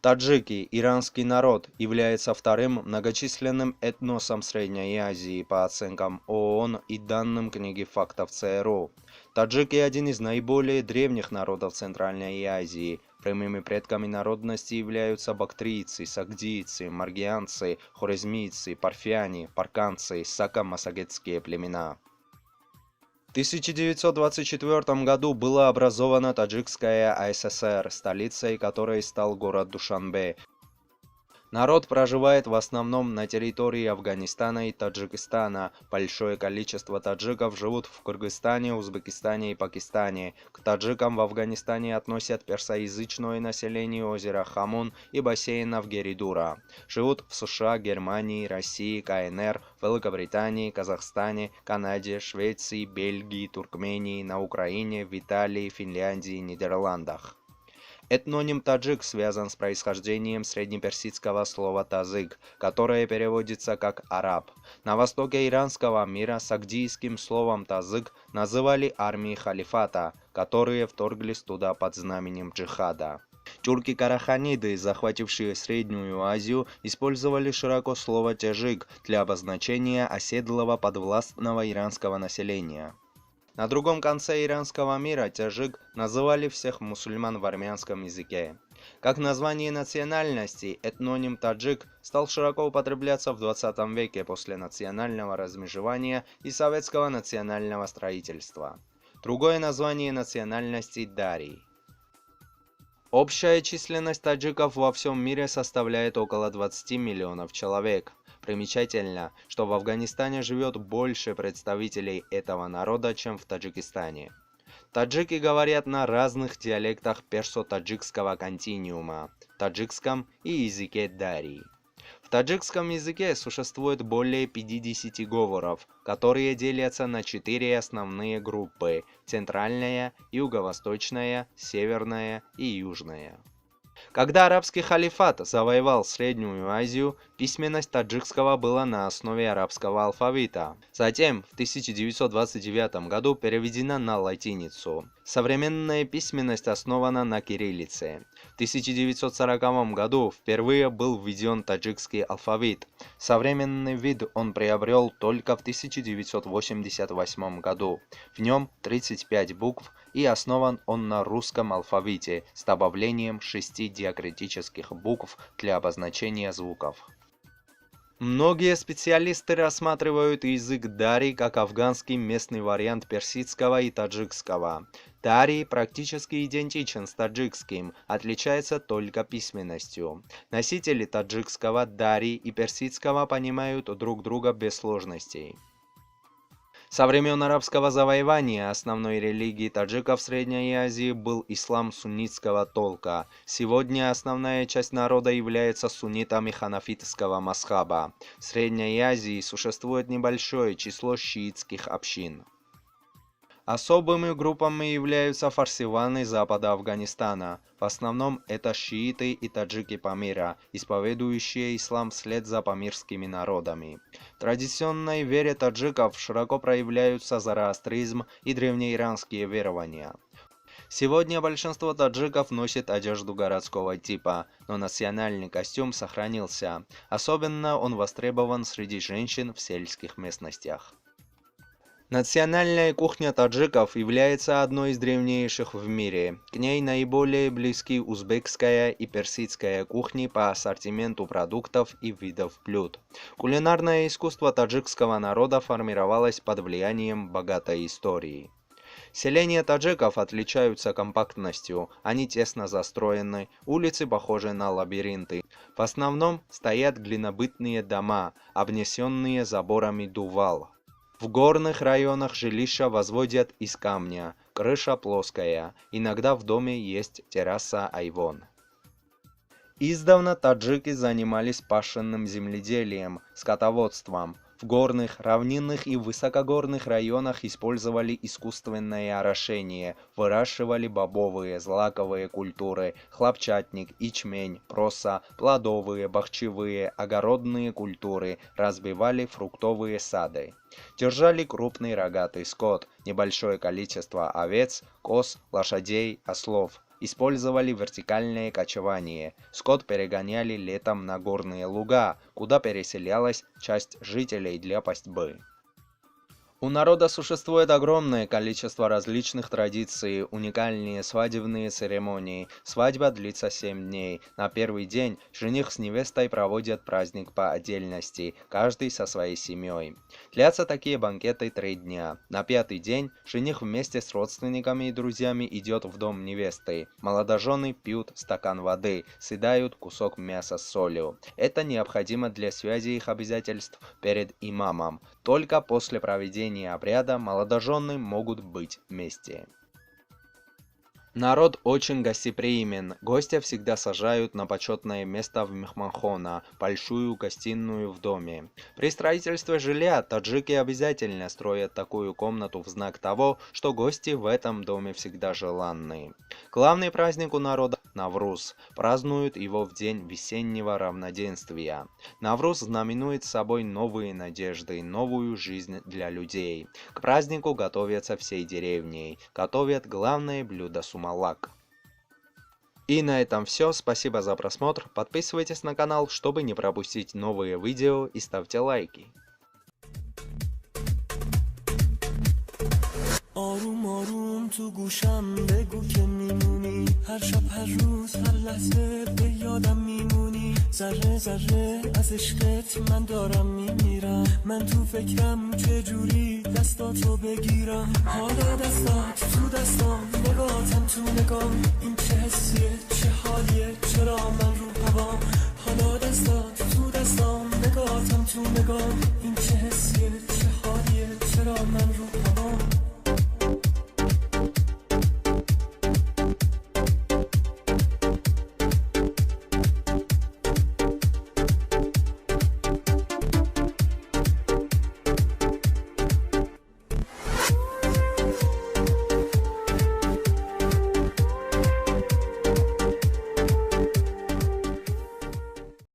Таджики, иранский народ, является вторым многочисленным этносом Средней Азии по оценкам ООН и данным книги фактов ЦРУ. Таджики – один из наиболее древних народов Центральной Азии. Прямыми предками народности являются бактрийцы, сагдийцы, маргианцы, хорезмийцы, парфяне, парканцы, сако-масагетские племена. В 1924 году была образована Таджикская АССР, столицей которой стал город Душанбе. Народ проживает в основном на территории Афганистана и Таджикистана. Большое количество таджиков живут в Кыргызстане, Узбекистане и Пакистане. К таджикам в Афганистане относят персоязычное население озера Хамун и бассейнов Геридура. Живут в США, Германии, России, КНР, Великобритании, Казахстане, Канаде, Швеции, Бельгии, Туркмении, на Украине, в Италии, Финляндии и Нидерландах. Этноним таджик связан с происхождением среднеперсидского слова тазык, которое переводится как араб. На востоке иранского мира сагдийским словом тазык называли армии халифата, которые вторглись туда под знаменем джихада. Тюрки-караханиды, захватившие Среднюю Азию, использовали широко слово тяжик для обозначения оседлого подвластного иранского населения. На другом конце иранского мира тяжик называли всех мусульман в армянском языке. Как название национальности, этноним таджик стал широко употребляться в 20 веке после национального размежевания и советского национального строительства. Другое название национальности – дарий. Общая численность таджиков во всем мире составляет около 20 миллионов человек. Примечательно, что в Афганистане живет больше представителей этого народа, чем в Таджикистане. Таджики говорят на разных диалектах персо-таджикского континуума, таджикском и языке дарий. В таджикском языке существует более 50 говоров, которые делятся на 4 основные группы – центральная, юго-восточная, северная и южная. Когда арабский халифат завоевал Среднюю Азию, письменность таджикского была на основе арабского алфавита. Затем, в 1929 году переведена на латиницу. Современная письменность основана на кириллице. В 1940 году впервые был введен таджикский алфавит. Современный вид он приобрел только в 1988 году. В нем 35 букв, и основан он на русском алфавите с добавлением 6 диакритических букв для обозначения звуков. Многие специалисты рассматривают язык дарий как афганский местный вариант персидского и таджикского. Дарий практически идентичен с таджикским, отличается только письменностью. Носители таджикского, дарий и персидского понимают друг друга без сложностей. Со времен арабского завоевания основной религией таджиков в Средней Азии был ислам суннитского толка. Сегодня основная часть народа является суннитами ханафитского мазхаба. В Средней Азии существует небольшое число шиитских общин. Особыми группами являются фарсиваны запада Афганистана. В основном это шииты и таджики Памира, исповедующие ислам вслед за памирскими народами. В традиционной вере таджиков широко проявляются зороастризм и древнеиранские верования. Сегодня большинство таджиков носит одежду городского типа, но национальный костюм сохранился. Особенно он востребован среди женщин в сельских местностях. Национальная кухня таджиков является одной из древнейших в мире. К ней наиболее близки узбекская и персидская кухни по ассортименту продуктов и видов блюд. Кулинарное искусство таджикского народа формировалось под влиянием богатой истории. Селения таджиков отличаются компактностью, они тесно застроены, улицы похожи на лабиринты. В основном стоят глинобытные дома, обнесенные заборами дувал. В горных районах жилища возводят из камня, крыша плоская, иногда в доме есть терраса айвон. Издавна таджики занимались пашенным земледелием, скотоводством. В горных, равнинных и высокогорных районах использовали искусственное орошение, выращивали бобовые, злаковые культуры, хлопчатник, ячмень, проса, плодовые, бахчевые, огородные культуры, разбивали фруктовые сады. Держали крупный рогатый скот, небольшое количество овец, коз, лошадей, ослов. использовали вертикальное кочевание. Скот перегоняли летом на горные луга, куда переселялась часть жителей для пастьбы. У народа существует огромное количество различных традиций, уникальные свадебные церемонии. Свадьба длится 7 дней. На первый день жених с невестой проводят праздник по отдельности, каждый со своей семьей. Длятся такие банкеты 3 дня. На 5-й день жених вместе с родственниками и друзьями идет в дом невесты. Молодожены пьют стакан воды, съедают кусок мяса с солью. Это необходимо для связи их обязательств перед имамом. Только после проведения обряда молодожены могут быть вместе. Народ очень гостеприимен. Гостя всегда сажают на почетное место в мехманхона, большую гостиную в доме. При строительстве жилья таджики обязательно строят такую комнату в знак того, что гости в этом доме всегда желанны. Главный праздник у народа – Навруз. Празднуют его в день весеннего равноденствия. Навруз знаменует собой новые надежды, новую жизнь для людей. К празднику готовятся всей деревней. Готовят главное блюдо сумалак. И на этом все. Спасибо за просмотр. Подписывайтесь на канал, чтобы не пропустить новые видео, и ставьте лайки. آروم آروم تو گوشم بگو که میمونی هر شب هر روز هر لحظه به یادم میمونی ذره ذره از عشقت من دارم میمیرم من تو فکرم چجوری دستاتو بگیرم حالا دستات تو دستام نگاهتم تو نگام این چه حسیه چه حالیه چرا من رو هوام حالا دستات تو دستام نگاهتم تو نگام این چه حسیه چه حالیه چرا من رو هوام